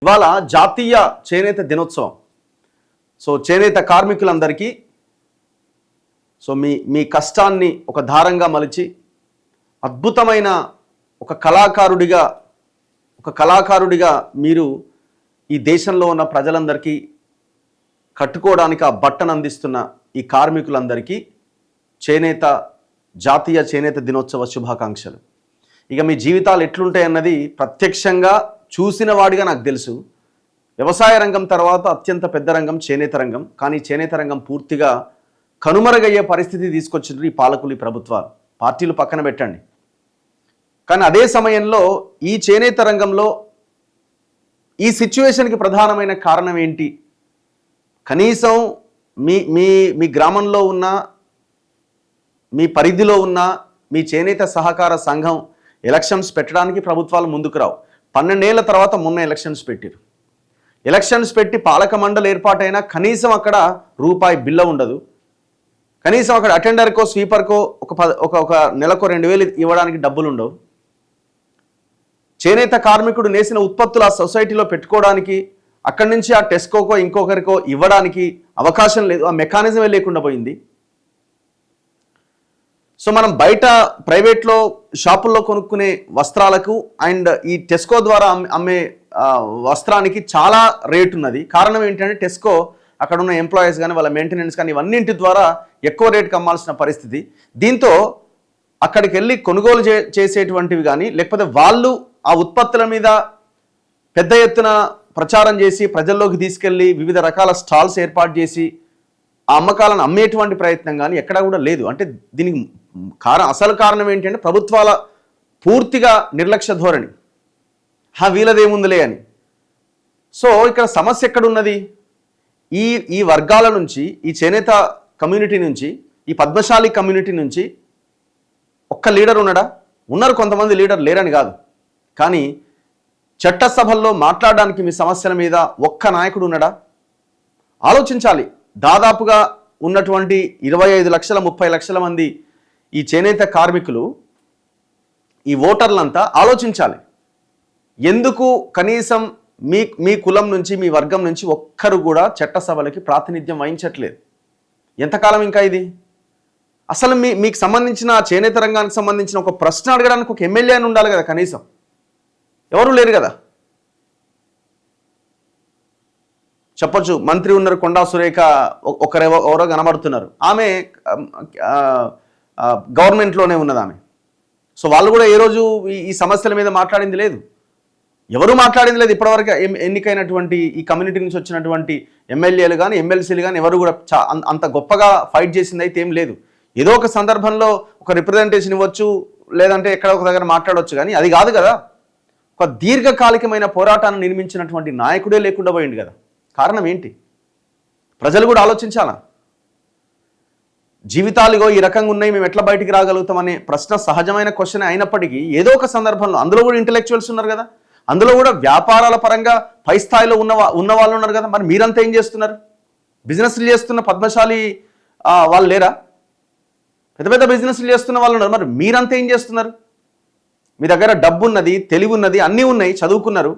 ఇవాళ జాతీయ చేనేత దినోత్సవం. సో చేనేత కార్మికులందరికీ సో మీ కష్టాన్ని ఒక దారంగా మలిచి అద్భుతమైన ఒక కళాకారుడిగా మీరు ఈ దేశంలో ఉన్న ప్రజలందరికీ కట్టుకోవడానికి ఆ బట్టను అందిస్తున్న ఈ కార్మికులందరికీ జాతీయ చేనేత దినోత్సవ శుభాకాంక్షలు. ఇక మీ జీవితాలు ఎట్లుంటాయన్నది ప్రత్యక్షంగా చూసిన వాడిగా నాకు తెలుసు. వ్యవసాయ రంగం తర్వాత అత్యంత పెద్ద రంగం చేనేత రంగం. కానీ చేనేత రంగం పూర్తిగా కనుమరుగయ్యే పరిస్థితి తీసుకొచ్చిండ్రు ఈ పాలకులు, ఈ ప్రభుత్వాలు. పార్టీలు పక్కన పెట్టండి. కానీ అదే సమయంలో ఈ చేనేత రంగంలో ఈ సిచ్యువేషన్కి ప్రధానమైన కారణం ఏంటి? కనీసం మీ గ్రామంలో ఉన్న, మీ పరిధిలో ఉన్న మీ చేనేత సహకార సంఘం ఎలక్షన్స్ పెట్టడానికి ప్రభుత్వాలు ముందుకు రావు. 12 ఏళ్ల తర్వాత మొన్న ఎలక్షన్స్ పెట్టారు. ఎలక్షన్స్ పెట్టి పాలక మండలి ఏర్పాటైనా కనీసం అక్కడ రూపాయి బిల్ల ఉండదు. కనీసం అక్కడ అటెండర్కో స్వీపర్కో ఒక నెలకు 2000 ఇవ్వడానికి డబ్బులు ఉండవు. చేనేత కార్మికుడు నేసిన ఉత్పత్తులు ఆ సొసైటీలో పెట్టుకోవడానికి, అక్కడి నుంచి ఆ టెస్కోకో ఇంకొకరికో ఇవ్వడానికి అవకాశం లేదు. ఆ మెకానిజమే లేకుండా పోయింది. సో మనం బయట ప్రైవేట్లో షాపుల్లో కొనుక్కునే వస్త్రాలకు అండ్ ఈ టెస్కో ద్వారా అమ్మే వస్త్రానికి చాలా రేటు ఉన్నది. కారణం ఏంటంటే టెస్కో అక్కడ ఉన్న ఎంప్లాయీస్ కానీ వాళ్ళ మెయింటెనెన్స్ కానీ ఇవన్నింటి ద్వారా ఎక్కువ రేటుకి అమ్మాల్సిన పరిస్థితి. దీంతో అక్కడికి వెళ్ళి కొనుగోలు చేసేటువంటివి కానీ, లేకపోతే వాళ్ళు ఆ ఉత్పత్తుల మీద పెద్ద ఎత్తున ప్రచారం చేసి ప్రజల్లోకి తీసుకెళ్ళి వివిధ రకాల స్టాల్స్ ఏర్పాటు చేసి ఆ అమ్మకాలను అమ్మేటువంటి ప్రయత్నం కానీ ఎక్కడా కూడా లేదు. అంటే దీనికి అసలు కారణం ఏంటంటే ప్రభుత్వాల పూర్తిగా నిర్లక్ష్య ధోరణి. వీళ్ళదేముందిలే అని. సో ఇక్కడ సమస్య ఎక్కడున్నది? ఈ వర్గాల నుంచి, ఈ చేనేత కమ్యూనిటీ నుంచి, ఈ పద్మశాలి కమ్యూనిటీ నుంచి ఒక్క లీడర్ ఉన్నాడా? ఉన్నారు కొంతమంది లీడర్, లేరని కాదు. కానీ చట్టసభల్లో మాట్లాడడానికి మీ సమస్యల మీద ఒక్క నాయకుడు ఉన్నాడా? ఆలోచించాలి. దాదాపుగా ఉన్నటువంటి 25 లక్షల 30 లక్షల మంది ఈ చేనేత కార్మికులు, ఈ ఓటర్లంతా ఆలోచించాలి. ఎందుకు కనీసం మీ కులం నుంచి, మీ వర్గం నుంచి ఒక్కరు కూడా చట్టసభలకి ప్రాతినిధ్యం వహించట్లేదు? ఎంతకాలం ఇంకా ఇది? అసలు మీకు సంబంధించిన చేనేత రంగానికి సంబంధించిన ఒక ప్రశ్న అడగడానికి ఒక ఎమ్మెల్యే అని ఉండాలి కదా కనీసం. ఎవరు లేరు కదా. చెప్పొచ్చు మంత్రి ఉన్నారు, కొండా సురేఖ ఎవరో కనబడుతున్నారు, ఆమె గవర్నమెంట్లోనే ఉన్నది ఆమె. సో వాళ్ళు కూడా ఏ రోజు ఈ సమస్యల మీద మాట్లాడింది లేదు. ఎవరు మాట్లాడింది లేదు ఇప్పటివరకు. ఎన్నికైనటువంటి ఈ కమ్యూనిటీ నుంచి వచ్చినటువంటి ఎమ్మెల్యేలు కానీ ఎమ్మెల్సీలు కానీ ఎవరు కూడా అంత గొప్పగా ఫైట్ చేసింది అయితే ఏం లేదు. ఏదో ఒక సందర్భంలో ఒక రిప్రజెంటేషన్ ఇవ్వచ్చు, లేదంటే ఎక్కడ ఒక దగ్గర మాట్లాడవచ్చు, కానీ అది కాదు కదా. ఒక దీర్ఘకాలికమైన పోరాటాన్ని నిర్మించినటువంటి నాయకుడే లేకుండా పోయింది కదా. కారణం ఏంటి? ప్రజలు కూడా ఆలోచించాలా. జీవితాలుగో ఈ రకంగా ఉన్నాయి, మేము ఎట్లా బయటికి రాగలుగుతామనే ప్రశ్న సహజమైన క్వశ్చన్ అయినప్పటికీ ఏదో ఒక సందర్భంలో, అందులో కూడా ఇంటెలెక్చువల్స్ ఉన్నారు కదా, అందులో కూడా వ్యాపారాల పరంగా పై స్థాయిలో ఉన్న వాళ్ళు ఉన్నారు కదా. మరి మీరంతా ఏం చేస్తున్నారు? బిజినెస్లు చేస్తున్న పద్మశాలి వాళ్ళు లేరా? పెద్ద పెద్ద బిజినెస్లు చేస్తున్న వాళ్ళు ఉన్నారు. మరి మీరంతా ఏం చేస్తున్నారు? మీ దగ్గర డబ్బు ఉన్నది, తెలివి ఉన్నది, అన్నీ ఉన్నాయి, చదువుకున్నారు.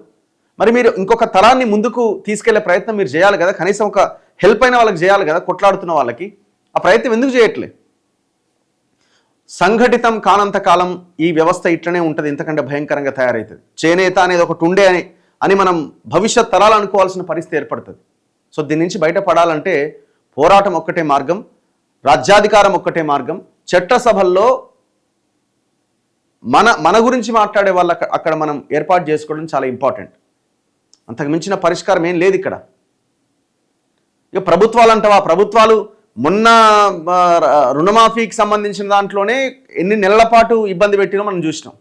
మరి మీరు ఇంకొక తరాన్ని ముందుకు తీసుకెళ్లే ప్రయత్నం మీరు చేయాలి కదా. కనీసం ఒక హెల్ప్ అయిన వాళ్ళకి చేయాలి కదా, కొట్లాడుతున్న వాళ్ళకి. ఆ ప్రయత్నం ఎందుకు చేయట్లే? సంఘటితం కానంత కాలం ఈ వ్యవస్థ ఇట్లనే ఉంటుంది, ఇంతకంటే భయంకరంగా తయారవుతుంది. చేనేత అనేది ఒకటి ఉండే అని మనం భవిష్యత్ తరాలు అనుకోవాల్సిన పరిస్థితి ఏర్పడుతుంది. సో దీని నుంచి బయటపడాలంటే పోరాటం ఒక్కటే మార్గం, రాజ్యాధికారం ఒక్కటే మార్గం. చట్టసభల్లో మన గురించి మాట్లాడే వాళ్ళు అక్కడ మనం ఏర్పాటు చేసుకోవడం చాలా ఇంపార్టెంట్. అంతకు మించిన పరిష్కారం ఏం లేదు ఇక్కడ. ఇక ప్రభుత్వాలు అంటావా, ప్రభుత్వాలు మొన్న రుణమాఫీకి సంబంధించిన దాంట్లోనే ఎన్ని నెలల పాటు ఇబ్బంది పెట్టినో మనం చూసినాం.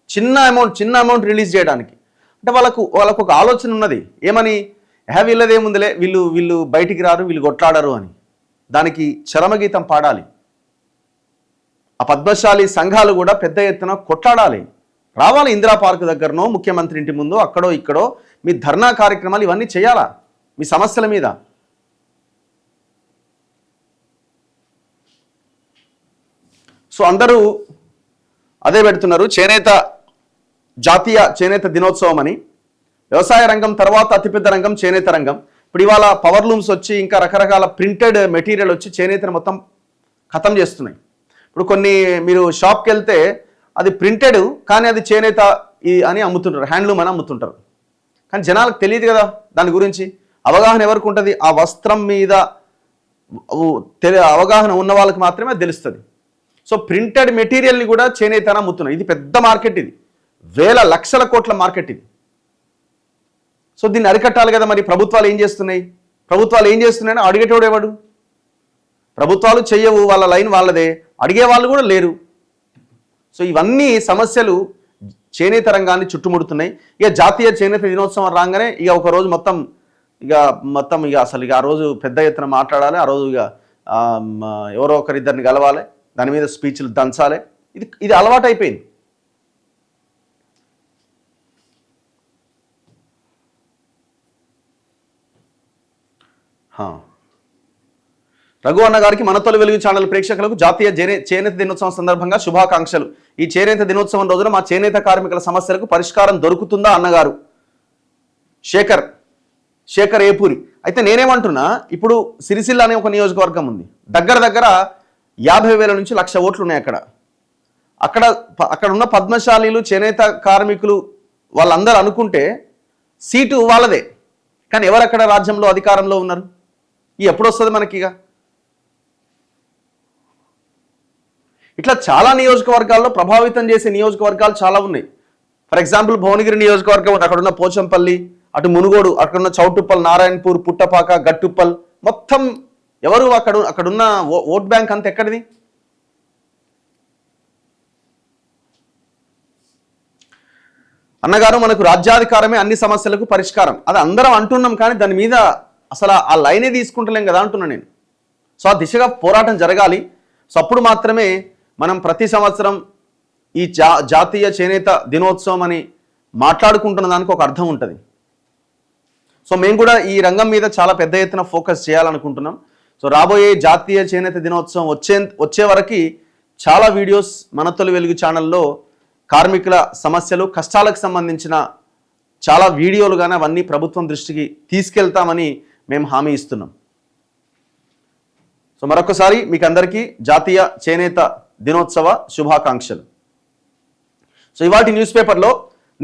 చిన్న అమౌంట్ రిలీజ్ చేయడానికి. అంటే వాళ్ళకు ఒక ఆలోచన ఉన్నది, ఏమని, వీళ్ళదేముందిలే, వీళ్ళు బయటికి రారు, వీళ్ళు కొట్లాడరు అని. దానికి చరమగీతం పాడాలి. ఆ పద్మశాలి సంఘాలు కూడా పెద్ద ఎత్తున కొట్లాడాలి, రావాలి. ఇందిరా పార్క్ దగ్గరనో, ముఖ్యమంత్రి ఇంటి ముందు, అక్కడో ఇక్కడో మీ ధర్నా కార్యక్రమాలు ఇవన్నీ చేయాలా మీ సమస్యల మీద. సో అందరూ అదే పెడుతున్నారు, జాతీయ చేనేత దినోత్సవం అని. వ్యవసాయ రంగం తర్వాత అతిపెద్ద రంగం చేనేత రంగం. ఇప్పుడు ఇవాళ పవర్ లూమ్స్ వచ్చి ఇంకా రకరకాల ప్రింటెడ్ మెటీరియల్ వచ్చి చేనేతను మొత్తం ఖతం చేస్తున్నాయి. ఇప్పుడు కొన్ని మీరు షాప్కి వెళ్తే అది ప్రింటెడ్ కానీ అది చేనేత అని అమ్ముతుంటారు, హ్యాండ్లూమ్ అని అమ్ముతుంటారు. కానీ జనాలకు తెలియదు కదా దాని గురించి. అవగాహన ఎవరికి ఉంటుంది? ఆ వస్త్రం మీద అవగాహన ఉన్న వాళ్ళకి మాత్రమే అది తెలుస్తుంది. సో ప్రింటెడ్ మెటీరియల్ని కూడా చేనేత అని అమ్ముతున్నాయి. ఇది పెద్ద మార్కెట్, ఇది వేల లక్షల కోట్ల మార్కెట్ ఇది. సో దీన్ని అరికట్టాలి కదా. మరి ప్రభుత్వాలు ఏం చేస్తున్నాయని అడిగేటోడు ఎవడు? ప్రభుత్వాలు చెయ్యవు, వాళ్ళ లైన్ వాళ్ళదే, అడిగే వాళ్ళు కూడా లేరు. సో ఇవన్నీ సమస్యలు చేనేత రంగాన్ని చుట్టుముడుతున్నాయి. ఇక జాతీయ చేనేత దినోత్సవం రాగానే ఇక ఒక రోజు మొత్తం అసలు ఇక ఆ రోజు పెద్ద ఎత్తున మాట్లాడాలి. ఆ రోజు ఇక ఎవరో ఒకరిద్దరిని కలవాలి, దాని మీద స్పీచ్లు దంచాలి. ఇది అలవాటు అయిపోయింది. రఘు అన్న గారికి మన తొలి వెలుగు ఛానల్ ప్రేక్షకులకు జాతీయ చేనేత దినోత్సవం సందర్భంగా శుభాకాంక్షలు. ఈ చేనేత దినోత్సవం రోజున మా చేనేత కార్మికుల సమస్యలకు పరిష్కారం దొరుకుతుందా అన్నగారు. శేఖర్ ఏపూరి. అయితే నేనేమంటున్నా, ఇప్పుడు సిరిసిల్ల అనే ఒక నియోజకవర్గం ఉంది, దగ్గర 50,000 నుంచి 1,00,000 ఓట్లు ఉన్నాయి. అక్కడ ఉన్న పద్మశాలీలు చేనేత కార్మికులు వాళ్ళందరూ అనుకుంటే సీటు వాళ్ళదే. కానీ ఎవరు అక్కడ రాజ్యంలో అధికారంలో ఉన్నారు? ఎప్పుడు వస్తుంది మనకి? ఇట్లా చాలా నియోజకవర్గాల్లో ప్రభావితం చేసే నియోజకవర్గాలు చాలా ఉన్నాయి. ఫర్ ఎగ్జాంపుల్ భువనగిరి నియోజకవర్గం, అక్కడున్న పోచంపల్లి, అటు మునుగోడు, అక్కడున్న చౌటుప్పల్, నారాయణపూర్, పుట్టపాక, గట్టుప్పల్, మొత్తం ఎవరు అక్కడున్న ఓట్ బ్యాంక్ అంత ఎక్కడిది? అన్నగారు మనకు రాజ్యాధికారమే అన్ని సమస్యలకు పరిష్కారం, అది అందరం అంటున్నాం. కానీ దాని మీద అసలు ఆ లైనే తీసుకుంటలేం కదా అంటున్నా నేను. సో ఆ దిశగా పోరాటం జరగాలి. సో అప్పుడు మాత్రమే మనం ప్రతి సంవత్సరం ఈ జాతీయ చేనేత దినోత్సవం అని మాట్లాడుకుంటున్న దానికి ఒక అర్థం ఉంటుంది. సో మేము కూడా ఈ రంగం మీద చాలా పెద్ద ఎత్తున ఫోకస్ చేయాలనుకుంటున్నాం. సో రాబోయే జాతీయ చేనేత దినోత్సవం వచ్చే వరకు చాలా వీడియోస్ మన తొలి వెలుగు ఛానల్లో కార్మికుల సమస్యలు, కష్టాలకు సంబంధించిన చాలా వీడియోలు కానీ అవన్నీ ప్రభుత్వం దృష్టికి తీసుకెళ్తామని మేము హామీ ఇస్తున్నాం. సో మరొకసారి మీకు అందరికీ జాతీయ చేనేత దినోత్సవ శుభాకాంక్షలు. సో ఇవాటి న్యూస్ పేపర్లో